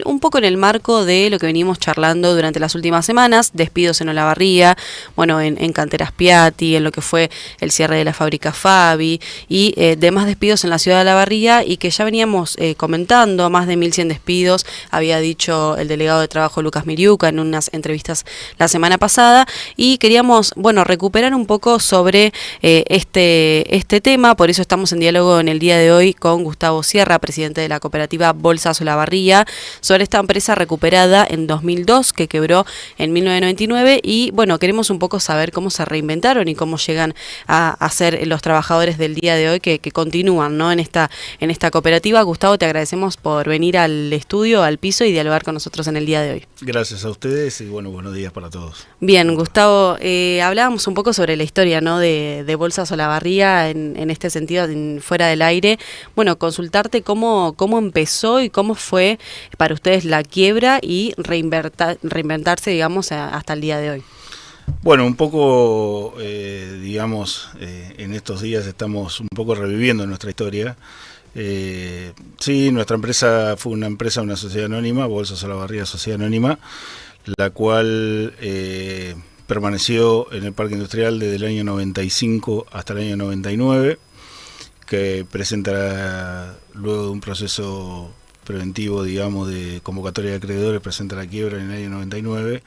Un poco en el marco de lo que venimos charlando durante las últimas semanas, despidos en Olavarría, bueno, en Canteras Piatti, en lo que fue el cierre de la fábrica Fabi y demás despidos en la ciudad de Olavarría, y que ya veníamos comentando, más de 1.100 despidos, había dicho el delegado de trabajo Lucas Miriuca en unas entrevistas la semana pasada, y queríamos, bueno, recuperar un poco sobre este tema. Por eso estamos en diálogo en el día de hoy con Gustavo Sierra, presidente de la cooperativa Bolsas Olavarría, sobre esta empresa recuperada en 2002, que quebró en 1999, y bueno, queremos un poco saber cómo se reinventaron y cómo llegan a ser los trabajadores del día de hoy que continúan, ¿no?, en esta cooperativa. Gustavo, te agradecemos por venir al estudio, al piso, y dialogar con nosotros en el día de hoy. Gracias a ustedes y bueno, buenos días para todos. Bien, Gustavo, hablábamos un poco sobre la historia, ¿no?, de Bolsas Olavarría en este sentido, fuera del aire. Bueno, consultarte cómo empezó y cómo fue para ustedes la quiebra y reinventarse, digamos, hasta el día de hoy. Bueno, un poco, digamos, en estos días estamos un poco reviviendo nuestra historia. Sí, nuestra empresa fue una sociedad anónima, Bolsas Olavarría Sociedad Anónima, la cual permaneció en el parque industrial desde el año 95 hasta el año 99, que presenta, luego de un proceso preventivo, digamos, de convocatoria de acreedores, presenta la quiebra en el año 99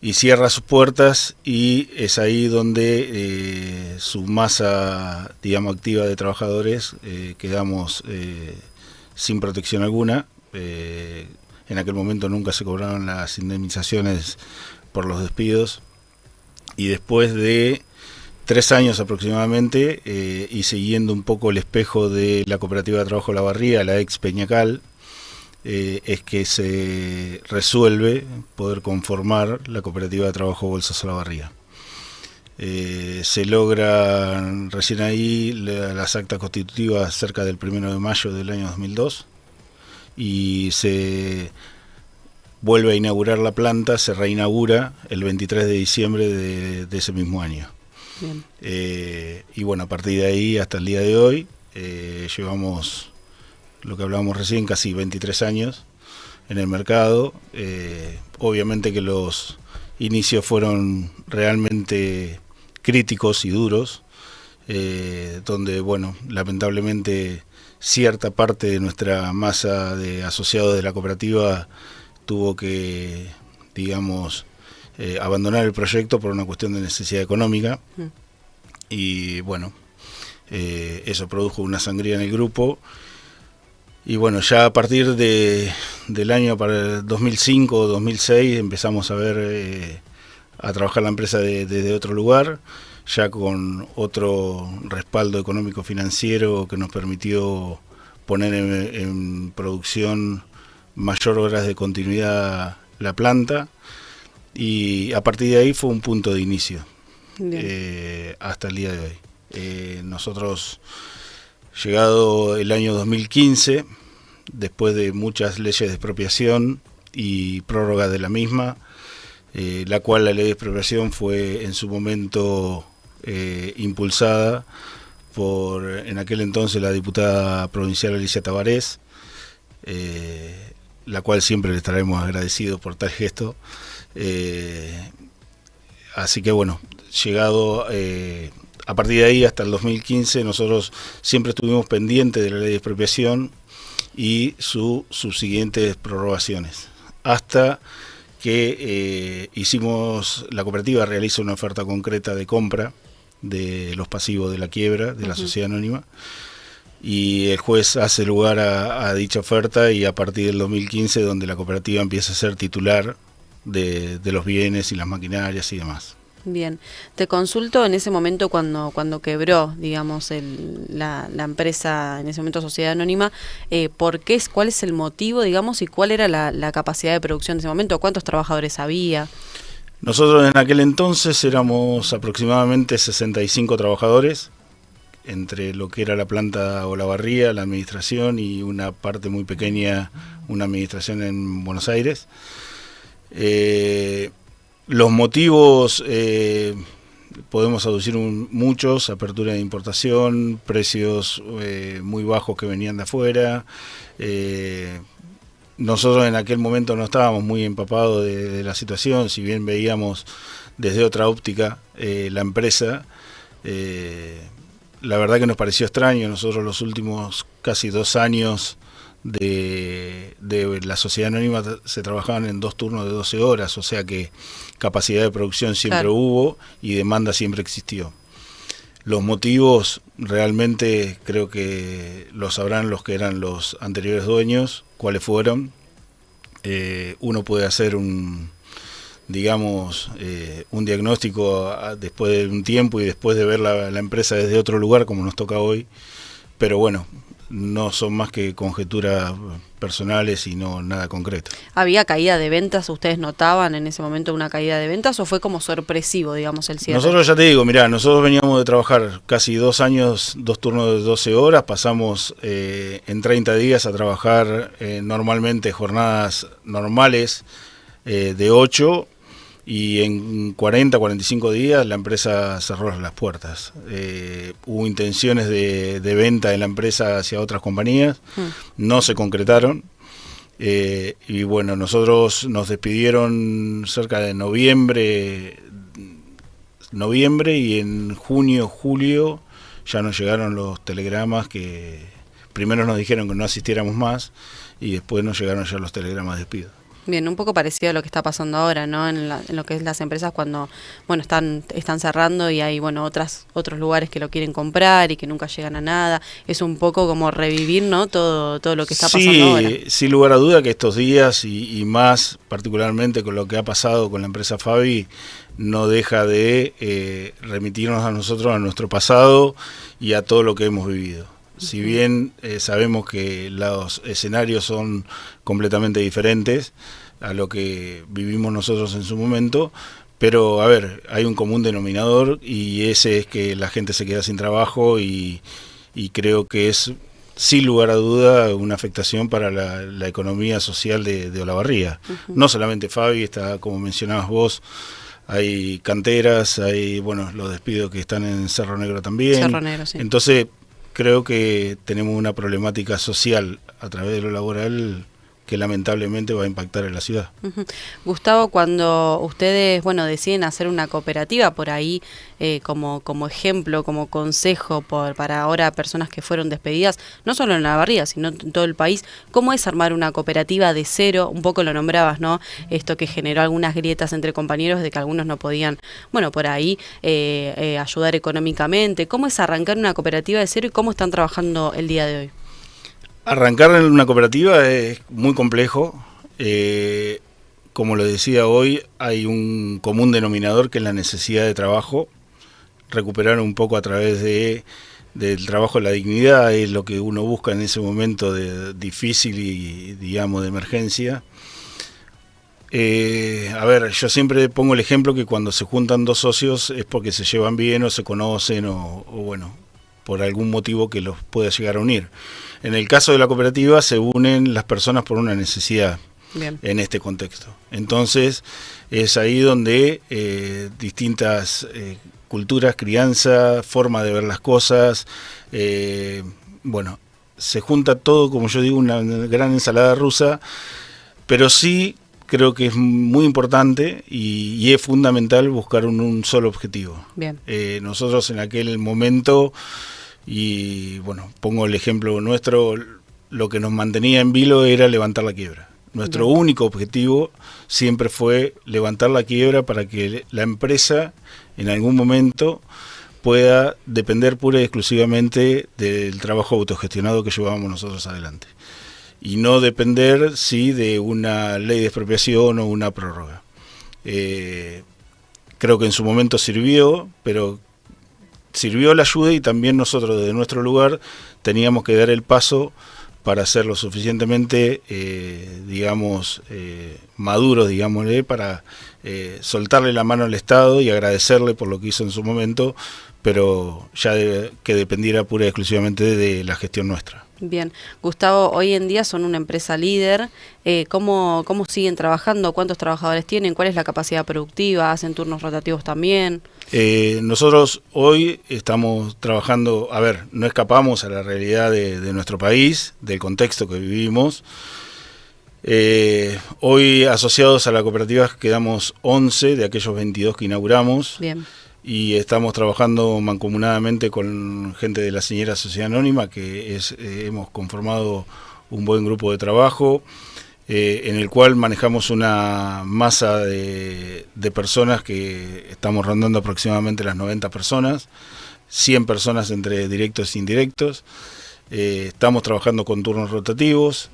y cierra sus puertas, y es ahí donde su masa, digamos, activa de trabajadores quedamos sin protección alguna. En aquel momento nunca se cobraron las indemnizaciones por los despidos, y después de 3 años aproximadamente, y siguiendo un poco el espejo de la cooperativa de trabajo Olavarría, la ex Peñacal, es que se resuelve poder conformar la cooperativa de trabajo Bolsas Olavarría. Se logran recién ahí las actas constitutivas cerca del 1 de mayo del año 2002, y se vuelve a inaugurar la planta, se reinaugura el 23 de diciembre de ese mismo año. Y bueno, a partir de ahí hasta el día de hoy llevamos, lo que hablábamos recién, casi 23 años en el mercado. Obviamente que los inicios fueron realmente críticos y duros, donde, bueno, lamentablemente cierta parte de nuestra masa de asociados de la cooperativa tuvo que, digamos, abandonar el proyecto por una cuestión de necesidad económica. Y bueno, eso produjo una sangría en el grupo. Y bueno, ya a partir del año para el 2005 o 2006 empezamos a ver, a trabajar la empresa desde otro lugar, ya con otro respaldo económico financiero que nos permitió poner en producción mayor horas de continuidad la planta, y a partir de ahí fue un punto de inicio hasta el día de hoy. Nosotros, llegado el año 2015, después de muchas leyes de expropiación y prórroga de la misma, la cual la ley de expropiación fue en su momento impulsada por, en aquel entonces, la diputada provincial Alicia Tabarés, la cual siempre le estaremos agradecidos por tal gesto. Así que bueno, llegado a partir de ahí hasta el 2015, nosotros siempre estuvimos pendientes de la ley de expropiación y sus siguientes prorrogaciones, hasta que la cooperativa realiza una oferta concreta de compra de los pasivos de la quiebra de la sociedad anónima, y el juez hace lugar a dicha oferta, y a partir del 2015 donde la cooperativa empieza a ser titular de los bienes y las maquinarias y demás. Bien, te consulto en ese momento cuando quebró, digamos, la empresa, en ese momento Sociedad Anónima, ¿cuál es el motivo, digamos, y cuál era la capacidad de producción de ese momento? ¿Cuántos trabajadores había? Nosotros en aquel entonces éramos aproximadamente 65 trabajadores, entre lo que era la planta Olavarría, la administración y una parte muy pequeña, una administración en Buenos Aires. Los motivos podemos aducir muchos: apertura de importación, precios muy bajos que venían de afuera, nosotros en aquel momento no estábamos muy empapados de la situación, si bien veíamos desde otra óptica la empresa, la verdad que nos pareció extraño. Nosotros los últimos casi 2 años de la sociedad anónima se trabajaban en 2 turnos de 12 horas, o sea que capacidad de producción siempre hubo y demanda siempre existió. Los motivos realmente creo que lo sabrán los que eran los anteriores dueños, cuáles fueron. Uno puede hacer un diagnóstico después de un tiempo y después de ver la empresa desde otro lugar, como nos toca hoy, pero bueno, no son más que conjeturas personales y no nada concreto. ¿Había caída de ventas? ¿Ustedes notaban en ese momento una caída de ventas o fue como sorpresivo, digamos, el cierre? Nosotros, ya te digo, mirá, nosotros veníamos de trabajar casi 2 años, 2 turnos de 12 horas, pasamos en 30 días a trabajar normalmente jornadas normales de 8, y en 40, 45 días la empresa cerró las puertas. Hubo intenciones de venta de la empresa hacia otras compañías, no se concretaron, y bueno, nosotros nos despidieron cerca de noviembre, y en junio, julio ya nos llegaron los telegramas que primero nos dijeron que no asistiéramos más y después nos llegaron ya los telegramas de despido. Bien, un poco parecido a lo que está pasando ahora, ¿no? En lo que es las empresas cuando, bueno, están cerrando y hay, bueno, otros lugares que lo quieren comprar y que nunca llegan a nada. Es un poco como revivir, ¿no? Todo lo que está pasando ahora. Sí, sin lugar a duda que estos días y más particularmente con lo que ha pasado con la empresa Fabi, no deja de remitirnos a nosotros, a nuestro pasado y a todo lo que hemos vivido. Si bien sabemos que los escenarios son completamente diferentes a lo que vivimos nosotros en su momento, pero a ver, hay un común denominador y ese es que la gente se queda sin trabajo y creo que es sin lugar a duda una afectación para la economía social de Olavarría. No solamente Fabi, está como mencionabas vos, hay canteras, hay los despidos que están en Cerro Negro también. Cerro Negro, sí. Entonces creo que tenemos una problemática social a través de lo laboral que lamentablemente va a impactar en la ciudad. Gustavo, cuando ustedes, deciden hacer una cooperativa por ahí como ejemplo, como consejo para ahora personas que fueron despedidas, no solo en Olavarría, sino en todo el país, ¿cómo es armar una cooperativa de cero? Un poco lo nombrabas, ¿no? Esto que generó algunas grietas entre compañeros de que algunos no podían, por ahí ayudar económicamente. ¿Cómo es arrancar una cooperativa de cero y cómo están trabajando el día de hoy? Arrancar en una cooperativa es muy complejo. Como lo decía hoy, hay un común denominador que es la necesidad de trabajo. Recuperar un poco a través del trabajo la dignidad es lo que uno busca en ese momento difícil y, digamos, de emergencia. Yo siempre pongo el ejemplo que cuando se juntan 2 socios es porque se llevan bien o se conocen o por algún motivo que los pueda llegar a unir. En el caso de la cooperativa se unen las personas por una necesidad. Bien. En este contexto. Entonces es ahí donde distintas culturas, crianza, forma de ver las cosas, se junta todo, como yo digo, una gran ensalada rusa, pero sí creo que es muy importante y es fundamental buscar un solo objetivo. Bien. Nosotros en aquel momento, y pongo el ejemplo nuestro, lo que nos mantenía en vilo era levantar la quiebra. Nuestro único objetivo siempre fue levantar la quiebra para que la empresa en algún momento pueda depender pura y exclusivamente del trabajo autogestionado que llevábamos nosotros adelante. Y no depender, de una ley de expropiación o una prórroga. Creo que en su momento sirvió, pero sirvió la ayuda y también nosotros desde nuestro lugar teníamos que dar el paso para ser lo suficientemente, maduros, para soltarle la mano al Estado y agradecerle por lo que hizo en su momento, pero ya que dependiera pura y exclusivamente de la gestión nuestra. Bien. Gustavo, hoy en día son una empresa líder. ¿Cómo siguen trabajando? ¿Cuántos trabajadores tienen? ¿Cuál es la capacidad productiva? ¿Hacen turnos rotativos también? Nosotros hoy estamos trabajando, no escapamos a la realidad de nuestro país, del contexto que vivimos. Hoy asociados a la cooperativa quedamos 11 de aquellos 22 que inauguramos. Bien. Y estamos trabajando mancomunadamente con gente de la Señera Sociedad Anónima, que hemos conformado un buen grupo de trabajo, en el cual manejamos una masa de personas que estamos rondando aproximadamente las 90 personas, 100 personas entre directos e indirectos. Estamos trabajando con turnos rotativos.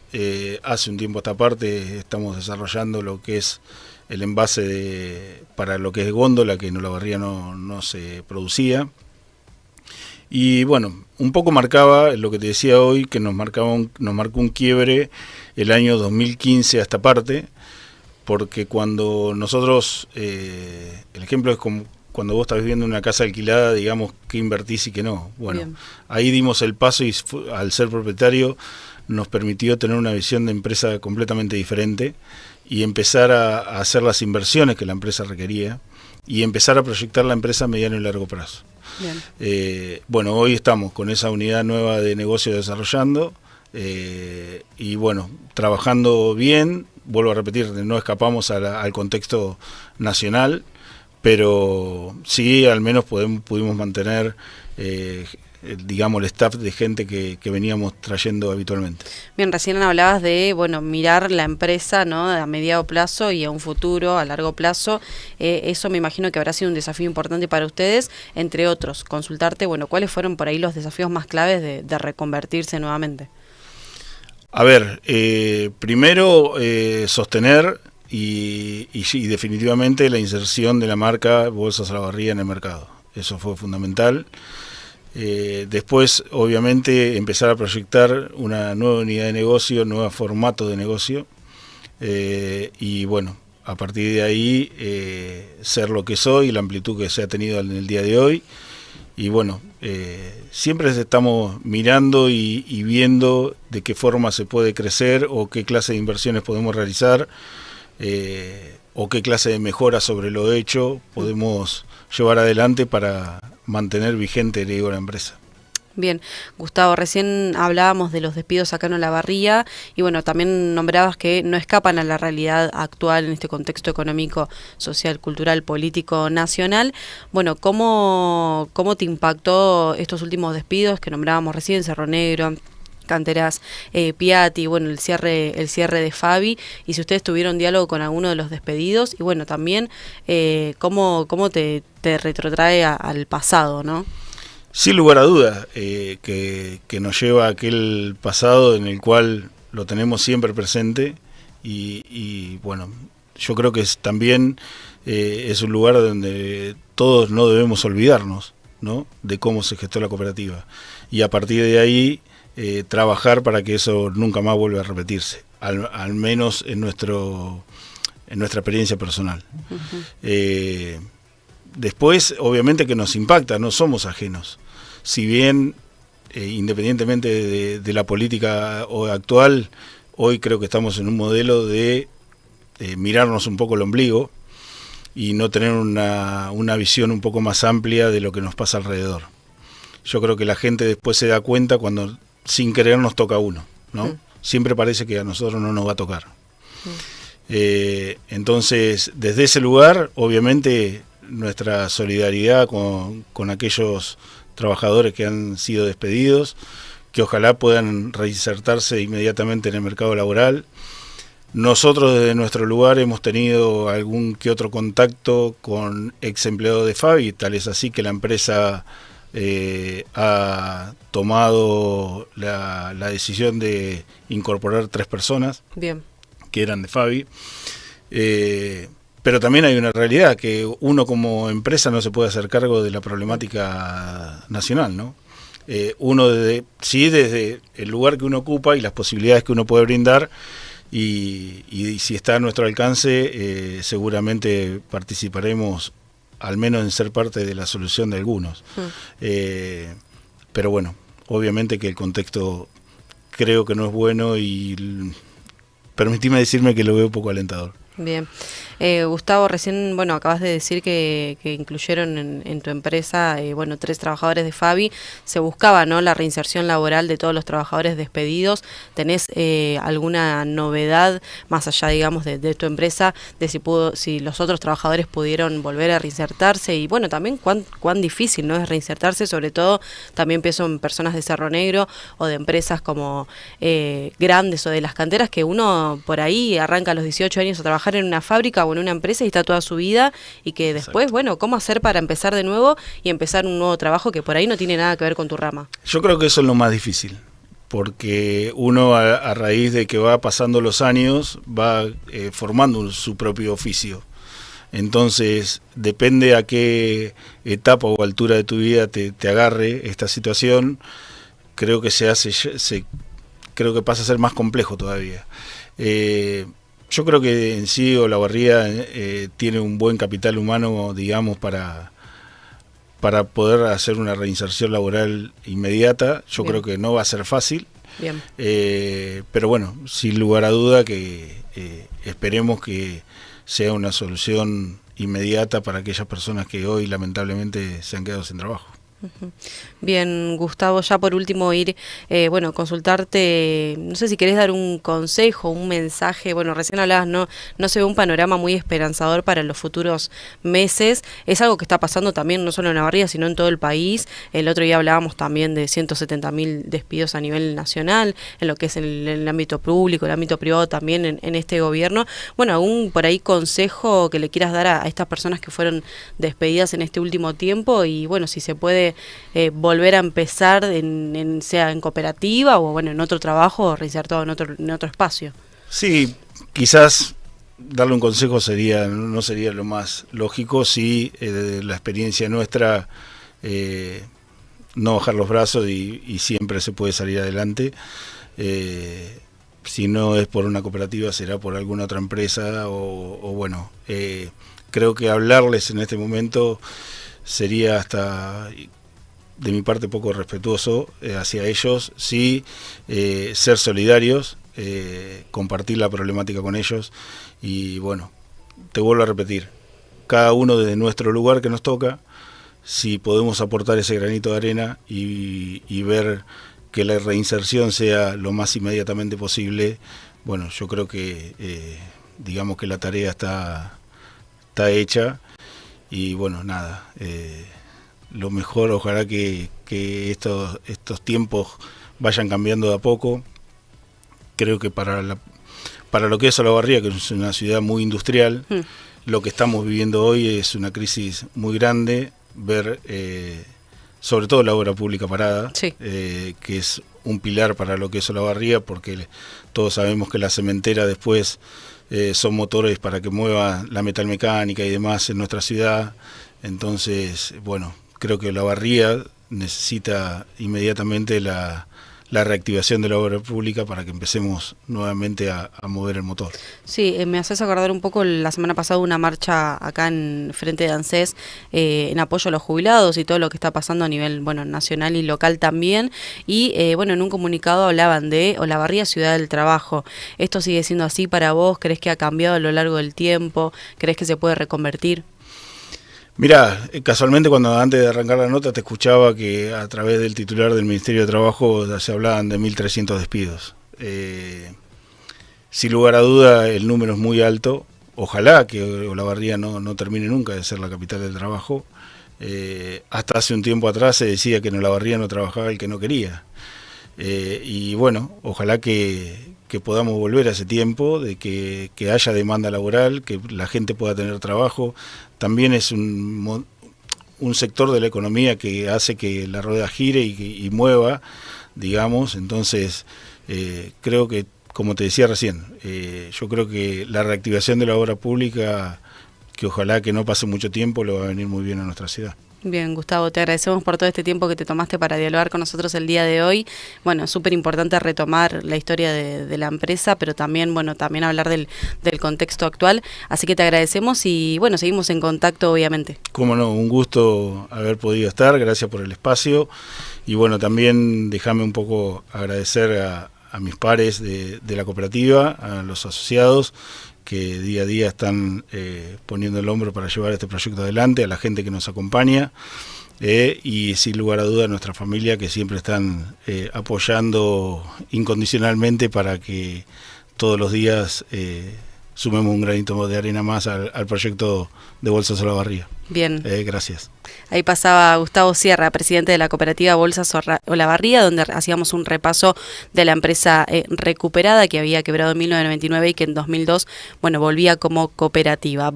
Hace un tiempo a esta parte estamos desarrollando lo que es el envase para lo que es góndola, que en Olavarría no se producía. Y bueno, un poco marcaba lo que te decía hoy, que nos marcó un quiebre el año 2015 a esta parte, porque cuando nosotros, el ejemplo es como cuando vos estás viviendo en una casa alquilada, digamos, qué invertís y qué no. Bueno, bien. Ahí dimos el paso y al ser propietario nos permitió tener una visión de empresa completamente diferente y empezar a hacer las inversiones que la empresa requería y empezar a proyectar la empresa a mediano y largo plazo. Bueno, hoy estamos con esa unidad nueva de negocio desarrollando y bueno, trabajando bien. Vuelvo a repetir, no escapamos al contexto nacional, pero sí al menos pudimos mantener digamos, el staff de gente que veníamos trayendo habitualmente. Bien, recién hablabas de, bueno, mirar la empresa, ¿no?, a mediano plazo y a un futuro, a largo plazo. Eso me imagino que habrá sido un desafío importante para ustedes, entre otros. Consultarte, bueno, ¿cuáles fueron por ahí los desafíos más claves de reconvertirse nuevamente? A ver, primero sostener y definitivamente la inserción de la marca Bolsas Olavarría en el mercado. Eso fue fundamental. Después, obviamente, empezar a proyectar una nueva unidad de negocio, nuevo formato de negocio, y bueno, a partir de ahí ser lo que soy, la amplitud que se ha tenido en el día de hoy, y bueno, siempre estamos mirando y viendo de qué forma se puede crecer o qué clase de inversiones podemos realizar, o qué clase de mejora sobre lo hecho podemos llevar adelante para mantener vigente, le digo, la empresa. Bien, Gustavo, recién hablábamos de los despidos acá en Olavarría y bueno, también nombrabas que no escapan a la realidad actual en este contexto económico, social, cultural, político, nacional. Bueno, ¿cómo te impactó estos últimos despidos que nombrábamos recién, Cerro Negro, Canteras Piatti, bueno, el cierre de Fabi, y si ustedes tuvieron diálogo con alguno de los despedidos, y bueno, también cómo te retrotrae al pasado, ¿no? Sin lugar a duda, que nos lleva a aquel pasado en el cual lo tenemos siempre presente y bueno, yo creo que también es un lugar donde todos no debemos olvidarnos, ¿no?, de cómo se gestó la cooperativa, y a partir de ahí trabajar para que eso nunca más vuelva a repetirse, al menos en nuestra experiencia personal. Uh-huh. Después, obviamente que nos impacta, no somos ajenos. Si bien, independientemente de la política actual, hoy creo que estamos en un modelo de mirarnos un poco el ombligo y no tener una visión un poco más amplia de lo que nos pasa alrededor. Yo creo que la gente después se da cuenta cuando sin querer nos toca a uno, ¿no? Siempre parece que a nosotros no nos va a tocar. Entonces, desde ese lugar, obviamente, nuestra solidaridad con aquellos trabajadores que han sido despedidos, que ojalá puedan reinsertarse inmediatamente en el mercado laboral. Nosotros desde nuestro lugar hemos tenido algún que otro contacto con ex empleados de Fabi, tal es así que la empresa ha tomado la decisión de incorporar 3 personas. Bien. Que eran de Fabi. Pero también hay una realidad, que uno como empresa no se puede hacer cargo de la problemática nacional, ¿no? Uno desde el lugar que uno ocupa y las posibilidades que uno puede brindar, y si está a nuestro alcance, seguramente participaremos al menos en ser parte de la solución de algunos. Pero bueno, obviamente que el contexto creo que no es bueno y permitime decirme que lo veo un poco alentador. Bien. Gustavo, recién, bueno, acabas de decir que incluyeron en tu empresa, bueno, 3 trabajadores de Fabi. Se buscaba, ¿no?, la reinserción laboral de todos los trabajadores despedidos. ¿Tenés alguna novedad más allá, digamos, de tu empresa, de si los otros trabajadores pudieron volver a reinsertarse? Y bueno, también cuán difícil, ¿no?, es reinsertarse, sobre todo también pienso en personas de Cerro Negro o de empresas como grandes o de las canteras, que uno por ahí arranca a los 18 años a trabajar en una fábrica o en una empresa y está toda su vida, y que después, bueno, ¿cómo hacer para empezar de nuevo y empezar un nuevo trabajo que por ahí no tiene nada que ver con tu rama? Yo creo que eso es lo más difícil, porque uno a raíz de que va pasando los años va formando su propio oficio. Entonces, depende a qué etapa o altura de tu vida te agarre esta situación, creo que creo que pasa a ser más complejo todavía. Yo creo que en sí Olavarría tiene un buen capital humano, digamos, para poder hacer una reinserción laboral inmediata. Yo Bien. Creo que no va a ser fácil. Bien. Pero bueno, sin lugar a duda que esperemos que sea una solución inmediata para aquellas personas que hoy lamentablemente se han quedado sin trabajo. Bien, Gustavo, ya por último bueno, consultarte, no sé si querés dar un consejo, un mensaje. Bueno, recién hablabas, no se ve un panorama muy esperanzador para los futuros meses. Es algo que está pasando también no solo en Olavarría, sino en todo el país. El otro día hablábamos también de 170.000 despidos a nivel nacional, en lo que es el ámbito público, el ámbito privado también en este gobierno. Bueno, algún por ahí consejo que le quieras dar a estas personas que fueron despedidas en este último tiempo, y bueno, si se puede volver a empezar sea en cooperativa o bueno, en otro trabajo o reinsertado en otro espacio. Sí, quizás darle un consejo no sería lo más lógico. Sí, de la experiencia nuestra, no bajar los brazos y siempre se puede salir adelante. Si no es por una cooperativa, será por alguna otra empresa o bueno, creo que hablarles en este momento sería hasta de mi parte poco respetuoso hacia ellos. Sí, ser solidarios, compartir la problemática con ellos y bueno, te vuelvo a repetir, cada uno desde nuestro lugar que nos toca, si podemos aportar ese granito de arena y ver que la reinserción sea lo más inmediatamente posible, bueno, yo creo que digamos que la tarea está hecha y bueno, nada, lo mejor, ojalá que estos tiempos vayan cambiando de a poco. Creo que para lo que es Olavarría, que es una ciudad muy industrial, lo que estamos viviendo hoy es una crisis muy grande, ver sobre todo la obra pública parada, sí, que es un pilar para lo que es Olavarría, porque todos sabemos que la cementera después son motores para que mueva la metalmecánica y demás en nuestra ciudad. Entonces, bueno, creo que Olavarría necesita inmediatamente la reactivación de la obra pública para que empecemos nuevamente a mover el motor. Sí, me haces acordar un poco la semana pasada una marcha acá en frente de ANSES en apoyo a los jubilados y todo lo que está pasando a nivel bueno nacional y local también. Y bueno, en un comunicado hablaban de Olavarría Ciudad del Trabajo. ¿Esto sigue siendo así para vos? ¿Crees que ha cambiado a lo largo del tiempo? ¿Crees que se puede reconvertir? Mirá, casualmente cuando antes de arrancar la nota te escuchaba que a través del titular del Ministerio de Trabajo se hablaban de 1.300 despidos. Sin lugar a duda el número es muy alto. Ojalá que Olavarría no termine nunca de ser la capital del trabajo. Hasta hace un tiempo atrás se decía que en Olavarría no trabajaba el que no quería. Y bueno, ojalá que podamos volver a ese tiempo, de que haya demanda laboral, que la gente pueda tener trabajo. También es un sector de la economía que hace que la rueda gire y mueva, digamos. Entonces, creo que, como te decía recién, yo creo que la reactivación de la obra pública, que ojalá que no pase mucho tiempo, le va a venir muy bien a nuestra ciudad. Bien, Gustavo, te agradecemos por todo este tiempo que te tomaste para dialogar con nosotros el día de hoy. Bueno, es súper importante retomar la historia de la empresa, pero también, bueno, también hablar del contexto actual. Así que te agradecemos y, bueno, seguimos en contacto, obviamente. Cómo no, un gusto haber podido estar, gracias por el espacio. Y bueno, también déjame un poco agradecer a mis pares de la cooperativa, a los asociados, que día a día están poniendo el hombro para llevar este proyecto adelante, a la gente que nos acompaña y sin lugar a duda a nuestra familia que siempre están apoyando incondicionalmente para que todos los días sumemos un granito de arena más al proyecto de Bolsas Olavarría. Bien. Gracias. Ahí pasaba Gustavo Sierra, presidente de la cooperativa Bolsas Olavarría, donde hacíamos un repaso de la empresa recuperada que había quebrado en 1999 y que en 2002, bueno, volvía como cooperativa.